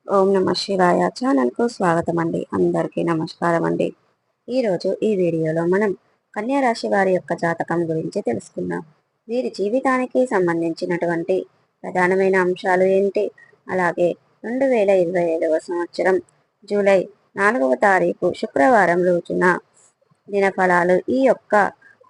ఓం నమ శివాయ ఛానల్కు స్వాగతం అండి. అందరికీ నమస్కారం అండి. ఈరోజు ఈ వీడియోలో మనం కన్యా రాశి వారి యొక్క జాతకం గురించి తెలుసుకుందాం. వీరి జీవితానికి సంబంధించినటువంటి ప్రధానమైన అంశాలు ఏంటి, అలాగే 2027వ సంవత్సరం జూలై 4వ తారీఖు శుక్రవారం రోజున దినఫలాలు ఈ యొక్క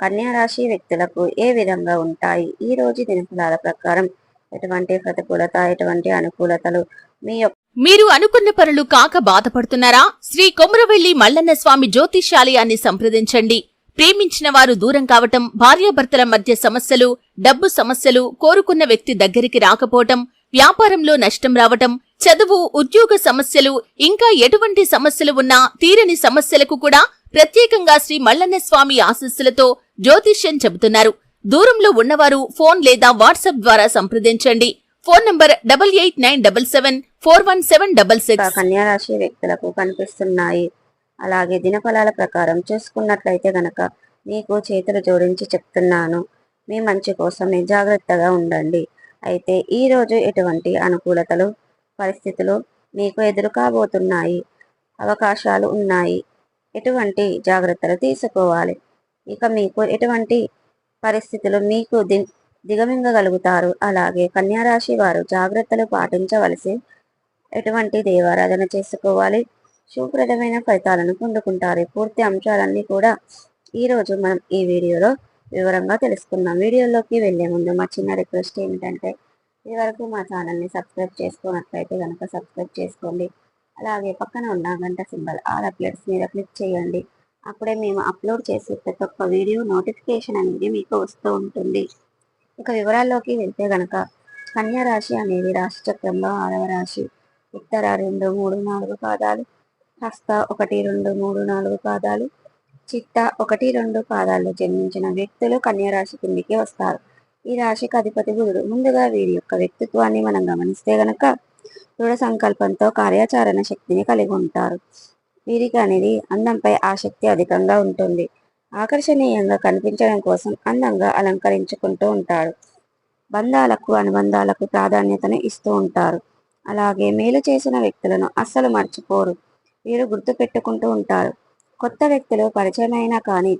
కన్యా రాశి వ్యక్తులకు ఏ విధంగా ఉంటాయి, ఈ రోజు దినఫలాల ప్రకారం ఎటువంటి ప్రతికూలత, ఎటువంటి అనుకూలతలు మీ మీరు అనుకున్న పనులు కాక బాధపడుతున్నారా? శ్రీ కొమురవెల్లి మల్లన్న స్వామి జ్యోతిష్యాలయాన్ని సంప్రదించండి. ప్రేమించిన వారు దూరం కావటం, భార్యాభర్తల మధ్య సమస్యలు, డబ్బు సమస్యలు, కోరుకున్న వ్యక్తి దగ్గరికి రాకపోవటం, వ్యాపారంలో నష్టం రావటం, చదువు, ఉద్యోగ సమస్యలు, ఇంకా ఎటువంటి సమస్యలు ఉన్నా తీరని సమస్యలకు కూడా ప్రత్యేకంగా శ్రీ మల్లన్న స్వామి ఆశీస్సులతో జ్యోతిష్యం చెబుతున్నారు. దూరంలో ఉన్నవారు ఫోన్ లేదా వాట్సాప్ ద్వారా సంప్రదించండి. Phone number 8897741766. కన్యా రాశి వ్యక్తులకు కనిపిస్తున్నాయి. అలాగే దినఫలాల ప్రకారం చూసుకున్నట్లయితే గనక మీకు చేతులు జోడించి చెప్తున్నాను, మీ మంచి కోసమే జాగ్రత్తగా ఉండండి. అయితే ఈ రోజు ఎటువంటి అనుకూలతలు, పరిస్థితులు మీకు ఎదురు కాబోతున్నాయి, అవకాశాలు ఉన్నాయి, ఎటువంటి జాగ్రత్తలు తీసుకోవాలి, ఇక మీకు ఎటువంటి పరిస్థితులు మీకు దిగమింగగలుగుతారు. అలాగే కన్యారాశి వారు జాగ్రత్తలు పాటించవలసి, ఎటువంటి దేవారాధన చేసుకోవాలి, శుభప్రదమైన ఫలితాలను పొందుకుంటారు. పూర్తి అంశాలన్నీ కూడా ఈరోజు మనం ఈ వీడియోలో వివరంగా తెలుసుకుందాం. వీడియోలోకి వెళ్లే ముందు మా చిన్న రిక్వెస్ట్ ఏమిటంటే, ఈ వరకు మా ఛానల్ని సబ్స్క్రైబ్ చేసుకున్నట్లయితే కనుక సబ్స్క్రైబ్ చేసుకోండి. అలాగే పక్కన ఉన్న గంట సింబల్ ఆల్ అప్డేట్స్ మీద క్లిక్ చేయండి. అప్పుడే మేము అప్లోడ్ చేసే ప్రతి ఒక్క వీడియో నోటిఫికేషన్ అనేది మీకు వస్తూ ఉంటుంది. ఇక వివరాల్లోకి వెళ్తే గనక కన్యా రాశి అనేది రాశి చక్రంలో 6వ రాశి. ఉత్తర 2, 3, 4 పాదాలు, హస్త 1, 2, 3, 4 పాదాలు, చిత్త 1, 2 పాదాల్లో జన్మించిన వ్యక్తులు కన్యా రాశి కిందికి వస్తారు. ఈ రాశికి అధిపతి బుధుడు. ముందుగా వీరి యొక్క వ్యక్తిత్వాన్ని మనం గమనిస్తే గనక దృఢ సంకల్పంతో కార్యాచరణ శక్తిని కలిగి ఉంటారు. వీరికి అనేది అందంపై ఆసక్తి అధికంగా ఉంటుంది. ఆకర్షణీయంగా కనిపించడం కోసం అందంగా అలంకరించుకుంటూ ఉంటాడు. బంధాలకు, అనుబంధాలకు ప్రాధాన్యతను ఇస్తూ ఉంటారు. అలాగే మేలు చేసిన వ్యక్తులను అస్సలు మర్చిపోరు. వీరు గుర్తు పెట్టుకుంటూ ఉంటారు. కొత్త వ్యక్తులు పరిచయమైనా కానీ,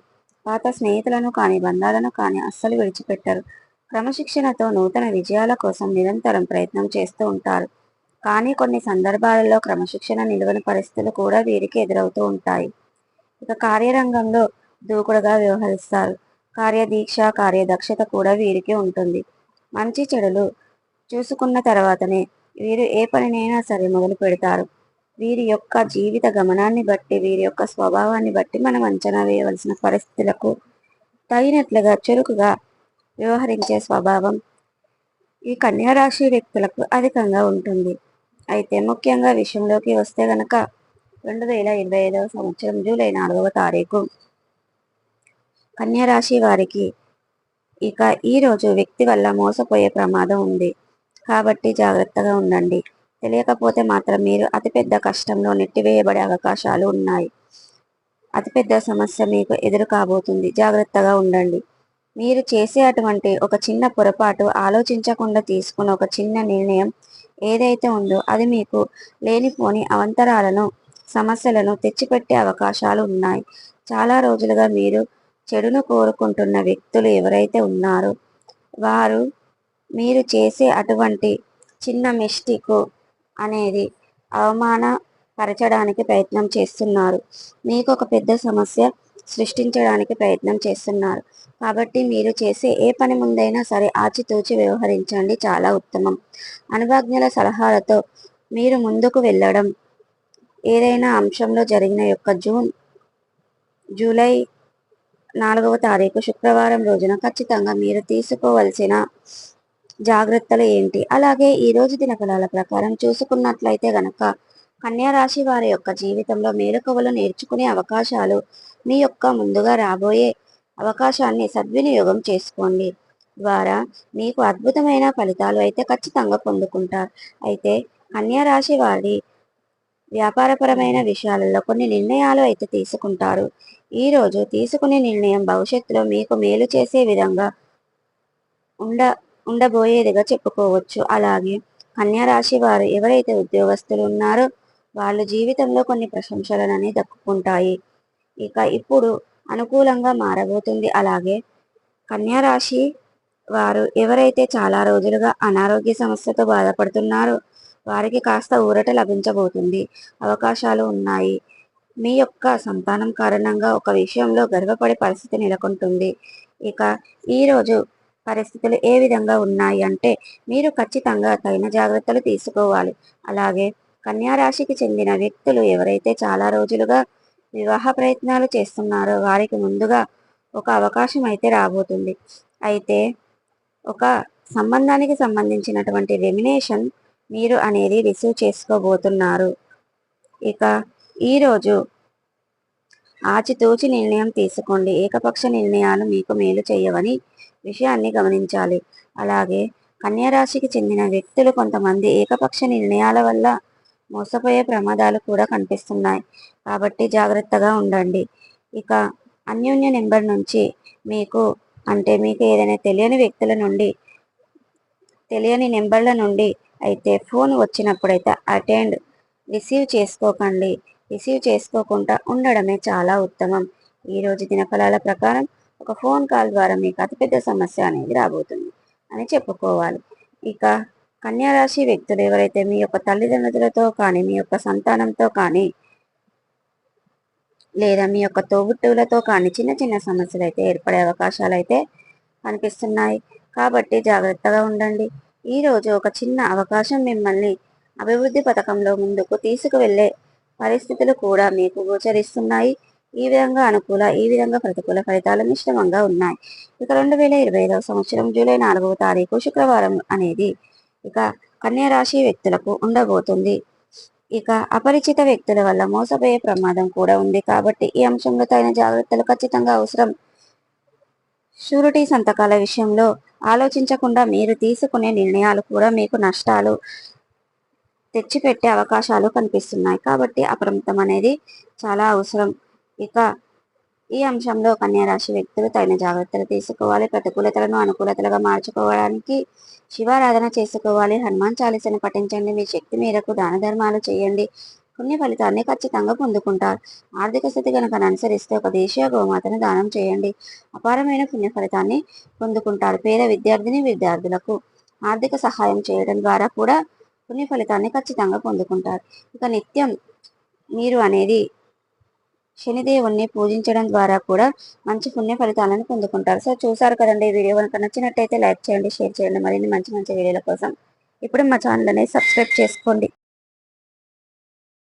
పాత స్నేహితులను కానీ, బంధాలను కానీ అస్సలు విడిచిపెట్టరు. క్రమశిక్షణతో నూతన విజయాల కోసం నిరంతరం ప్రయత్నం చేస్తూ ఉంటారు. కానీ కొన్ని సందర్భాలలో క్రమశిక్షణ నిలువని పరిస్థితులు కూడా వీరికి ఎదురవుతూ ఉంటాయి. ఇక కార్యరంగంలో దూకుడుగా వ్యవహరిస్తారు. కార్యదీక్ష, కార్యదక్షత కూడా వీరికి ఉంటుంది. మంచి చెడులు చూసుకున్న తర్వాతనే వీరు ఏ పనినైనా సరే మొదలు పెడతారు. వీరి యొక్క జీవిత గమనాన్ని బట్టి, వీరి యొక్క స్వభావాన్ని బట్టి మనం అంచనా వేయవలసిన పరిస్థితులకు తగినట్లుగా చురుకుగా వ్యవహరించే స్వభావం ఈ కన్యా రాశి వ్యక్తులకు అధికంగా ఉంటుంది. అయితే ముఖ్యంగా విషయంలోకి వస్తే గనక 2025వ సంవత్సరం జూలై 4వ తారీఖు కన్యా రాశి వారికి ఇక ఈ రోజు వ్యక్తి వల్ల మోసపోయే ప్రమాదం ఉంది. కాబట్టి జాగ్రత్తగా ఉండండి. తెలియకపోతే మాత్రం మీరు అతిపెద్ద కష్టంలో నెట్టివేయబడే అవకాశాలు ఉన్నాయి. అతిపెద్ద సమస్య మీకు ఎదురు కాబోతుంది. జాగ్రత్తగా ఉండండి. మీరు చేసే అటువంటి ఒక చిన్న పొరపాటు, ఆలోచించకుండా తీసుకున్న ఒక చిన్న నిర్ణయం ఏదైతే ఉందో అది మీకు లేనిపోని అవంతరాలను, సమస్యలను తెచ్చిపెట్టే అవకాశాలు ఉన్నాయి. చాలా రోజులుగా మీరు చెడును కోరుకుంటున్న వ్యక్తులు ఎవరైతే ఉన్నారో వారు మీరు చేసే అటువంటి చిన్న మిస్టేక్ అనేది అవమానపరచడానికి ప్రయత్నం చేస్తున్నారు. మీకు ఒక పెద్ద సమస్య సృష్టించడానికి ప్రయత్నం చేస్తున్నారు. కాబట్టి మీరు చేసే ఏ పని ముందైనా సరే ఆచితూచి వ్యవహరించండి, చాలా ఉత్తమం. అనుభవజ్ఞుల సలహాలతో మీరు ముందుకు వెళ్ళడం, ఏదైనా అంశంలో జరిగిన యొక్క జూలై 4వ తారీఖు శుక్రవారం రోజున ఖచ్చితంగా మీరు తీసుకోవలసిన జాగ్రత్తలు ఏంటి, అలాగే ఈ రోజు దినఫలాల ప్రకారం చూసుకున్నట్లయితే గనక కన్యా రాశి వారి యొక్క జీవితంలో మేలుకవలు నేర్చుకునే అవకాశాలు మీ యొక్క ముందుగా రాబోయే అవకాశాన్ని సద్వినియోగం చేసుకోండి. ద్వారా మీకు అద్భుతమైన ఫలితాలు అయితే ఖచ్చితంగా పొందుకుంటారు. అయితే కన్యా రాశి వారి వ్యాపారపరమైన విషయాలలో కొన్ని నిర్ణయాలు అయితే తీసుకుంటారు. ఈరోజు తీసుకునే నిర్ణయం భవిష్యత్తులో మీకు మేలు చేసే విధంగా ఉండబోయేదిగా చెప్పుకోవచ్చు. అలాగే కన్యా రాశి వారు ఎవరైతే ఉద్యోగస్తులు ఉన్నారో వాళ్ళు జీవితంలో కొన్ని ప్రశంసలనని దక్కుకుంటాయి. ఇక ఇప్పుడు అనుకూలంగా మారబోతుంది. అలాగే కన్యా రాశి వారు ఎవరైతే చాలా రోజులుగా అనారోగ్య సమస్యతో బాధపడుతున్నారో వారికి కాస్త ఊరట లభించబోతుంది. అవకాశాలు ఉన్నాయి. మీ యొక్క సంతానం కారణంగా ఒక విషయంలో గర్వపడే పరిస్థితి నెలకొంటుంది. ఇక ఈరోజు పరిస్థితులు ఏ విధంగా ఉన్నాయి అంటే మీరు ఖచ్చితంగా తగిన జాగ్రత్తలు తీసుకోవాలి. అలాగే కన్యా రాశికి చెందిన వ్యక్తులు ఎవరైతే చాలా రోజులుగా వివాహ ప్రయత్నాలు చేస్తున్నారో వారికి ముందుగా ఒక అవకాశం అయితే రాబోతుంది. అయితే ఒక సంబంధానికి సంబంధించినటువంటి రెమినేషన్ మీరు అనేది రిసీవ్ చేసుకోబోతున్నారు. ఇక ఈరోజు ఆచితూచి నిర్ణయం తీసుకోండి. ఏకపక్ష నిర్ణయాలు మీకు మేలు చేయవని విషయాన్ని గమనించాలి. అలాగే కన్యా రాశికి చెందిన వ్యక్తులు కొంతమంది ఏకపక్ష నిర్ణయాల వల్ల మోసపోయే ప్రమాదాలు కూడా కనిపిస్తున్నాయి. కాబట్టి జాగ్రత్తగా ఉండండి. ఇక అన్యోన్య నెంబర్ నుంచి మీకు ఏదైనా తెలియని నెంబర్ల నుండి అయితే ఫోన్ వచ్చినప్పుడైతే రిసీవ్ చేసుకోకండి. రిసీవ్ చేసుకోకుండా ఉండడమే చాలా ఉత్తమం. ఈరోజు దినఫలాల ప్రకారం ఒక ఫోన్ కాల్ ద్వారా మీకు అతిపెద్ద సమస్య అనేది రాబోతుంది అని చెప్పుకోవాలి. ఇక కన్యా రాశి వ్యక్తులు ఎవరైతే మీ యొక్క తల్లిదండ్రులతో కానీ మీ యొక్క సంతానంతో కానీ లేదా మీ యొక్క తోబుట్టువులతో కానీ చిన్న చిన్న సమస్యలు అయితే ఏర్పడే అవకాశాలు అయితే కనిపిస్తున్నాయి. కాబట్టి జాగ్రత్తగా ఉండండి. ఈరోజు ఒక చిన్న అవకాశం మిమ్మల్ని అభివృద్ధి పథకంలో ముందుకు తీసుకువెళ్ళే పరిస్థితులు కూడా మీకు గోచరిస్తున్నాయి. ఈ విధంగా అనుకూల ఈ విధంగా ప్రతికూల ఫలితాలు మిశ్రమంగా ఉన్నాయి. ఇక 2025వ సంవత్సరం జూలై 4వ తారీఖు శుక్రవారం అనేది ఇక కన్యా రాశి వ్యక్తులకు ఉండబోతుంది. ఇక అపరిచిత వ్యక్తుల వల్ల మోసపోయే ప్రమాదం కూడా ఉంది. కాబట్టి ఈ అంశంలో తగిన జాగ్రత్తలు ఖచ్చితంగా అవసరం. షూరిటీ సంతకాల విషయంలో ఆలోచించకుండా మీరు తీసుకునే నిర్ణయాలు కూడా మీకు నష్టాలు తెచ్చిపెట్టే అవకాశాలు కనిపిస్తున్నాయి. కాబట్టి అప్రమత్తం అనేది చాలా అవసరం. ఇక ఈ అంశంలో కన్యా రాశి వ్యక్తులు తగిన జాగ్రత్తలు తీసుకోవాలి. ప్రతికూలతలను అనుకూలతలుగా మార్చుకోవడానికి శివారాధన చేసుకోవాలి. హనుమాన్ చాలీసాను పఠించండి. మీ శక్తి మేరకు దాన ధర్మాలు చేయండి. పుణ్య ఫలితాన్ని ఖచ్చితంగా పొందుకుంటారు. ఆర్థిక స్థితి కనుక అనుసరిస్తే ఒక దేశీయ గోమాతను దానం చేయండి. అపారమైన పుణ్య ఫలితాన్ని పొందుకుంటారు. పేద విద్యార్థులకు ఆర్థిక సహాయం చేయడం ద్వారా కూడా పుణ్య ఫలితాన్ని ఖచ్చితంగా పొందుకుంటారు. ఇక నిత్యం మీరు అనేది శనిదేవుణ్ణి పూజించడం ద్వారా కూడా మంచి పుణ్య ఫలితాలను పొందుకుంటారు. సో చూసారు కదండి. ఈ వీడియో కనుక నచ్చినట్టయితే లైక్ చేయండి, షేర్ చేయండి. మరిన్ని మంచి మంచి వీడియోల కోసం ఇప్పుడు మా ఛానల్ అనేది సబ్స్క్రైబ్ చేసుకోండి.